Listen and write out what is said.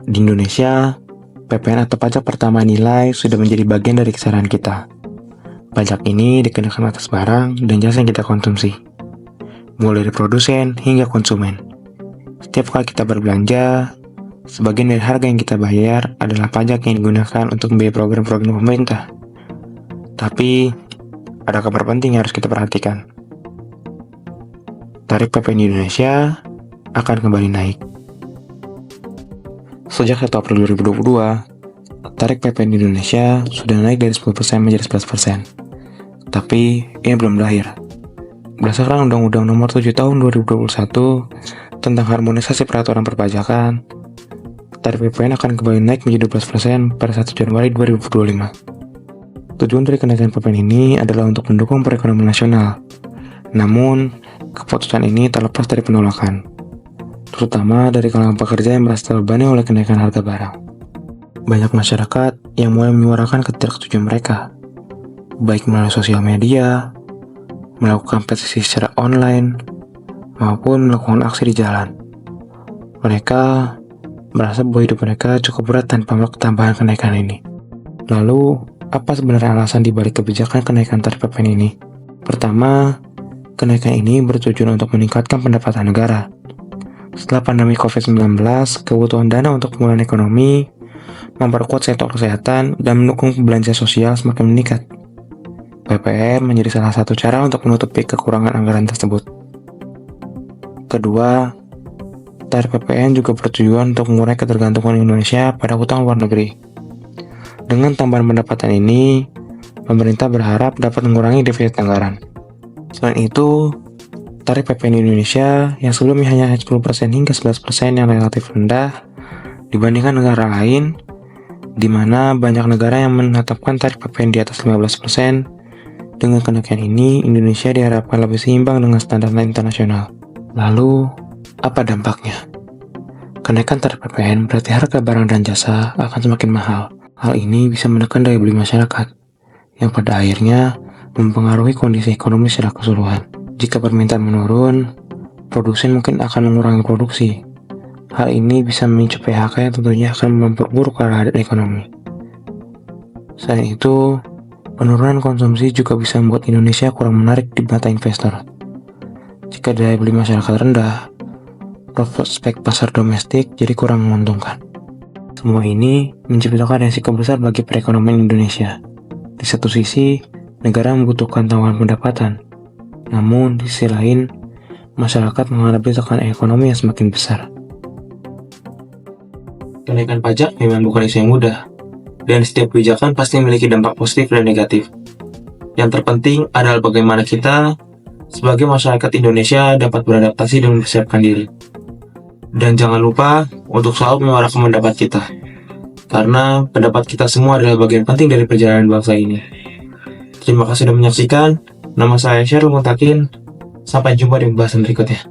Di Indonesia, PPN atau pajak pertama nilai sudah menjadi bagian dari keseharian kita. Pajak ini dikenakan atas barang dan jasa yang kita konsumsi, mulai dari produsen hingga konsumen. Setiap kali kita berbelanja, sebagian dari harga yang kita bayar adalah pajak yang digunakan untuk membiayai program-program pemerintah. Tapi, ada kabar penting yang harus kita perhatikan. Tarif PPN di Indonesia akan kembali naik. Sejak 1 April 2022, tarif PPN di Indonesia sudah naik dari 10% menjadi 11%. Tapi, ini belum berakhir. Berdasarkan Undang-Undang Nomor 7 Tahun 2021 tentang harmonisasi peraturan perpajakan, tarif PPN akan kembali naik menjadi 12% pada 1 Januari 2025. Tujuan dari kenaikan PPN ini adalah untuk mendukung perekonomian nasional. Namun, keputusan ini terlepas dari penolakan, terutama dari kalangan pekerja yang merasa terbebani oleh kenaikan harga barang. Banyak masyarakat yang mulai menyuarakan ketidaksetujuan mereka, baik melalui sosial media, melakukan petisi secara online, maupun melakukan aksi di jalan. Mereka merasa bahwa hidup mereka cukup berat tanpa melakukan tambahan kenaikan ini. Lalu, apa sebenarnya alasan dibalik kebijakan kenaikan tarif PPN ini? Pertama, kenaikan ini bertujuan untuk meningkatkan pendapatan negara. Setelah pandemi COVID-19, kebutuhan dana untuk pemulihan ekonomi, memperkuat sektor kesehatan, dan mendukung belanja sosial semakin meningkat. PPN menjadi salah satu cara untuk menutupi kekurangan anggaran tersebut. Kedua, tarif PPN juga bertujuan untuk mengurangi ketergantungan Indonesia pada hutang luar negeri. Dengan tambahan pendapatan ini, pemerintah berharap dapat mengurangi defisit anggaran. Selain itu, tarif PPN di Indonesia yang sebelumnya hanya 10% hingga 11% yang relatif rendah dibandingkan negara lain, di mana banyak negara yang menetapkan tarif PPN di atas 15%. Dengan kenaikan ini, Indonesia diharapkan lebih seimbang dengan standar internasional. Lalu, apa dampaknya? Kenaikan tarif PPN berarti harga barang dan jasa akan semakin mahal. Hal ini bisa menekan daya beli masyarakat, yang pada akhirnya mempengaruhi kondisi ekonomi secara keseluruhan. Jika permintaan menurun, produsen mungkin akan mengurangi produksi. Hal ini bisa memicu PHK yang tentunya akan memperburuk keadaan ekonomi. Selain itu, penurunan konsumsi juga bisa membuat Indonesia kurang menarik di mata investor. Jika daya beli masyarakat rendah, prospek pasar domestik jadi kurang menguntungkan. Semua ini menciptakan resiko besar bagi perekonomian Indonesia. Di satu sisi, negara membutuhkan tambahan pendapatan. Namun, di sisi lain, masyarakat menghadapi tekanan ekonomi yang semakin besar. Kenaikan pajak memang bukan isu yang mudah, dan setiap kebijakan pasti memiliki dampak positif dan negatif. Yang terpenting adalah bagaimana kita, sebagai masyarakat Indonesia, dapat beradaptasi dan mempersiapkan diri. Dan jangan lupa untuk selalu menyuarakan pendapat kita, karena pendapat kita semua adalah bagian penting dari perjalanan bangsa ini. Terima kasih sudah menyaksikan. Nama saya Syarul Muntakin. Sampai jumpa di pembahasan berikutnya.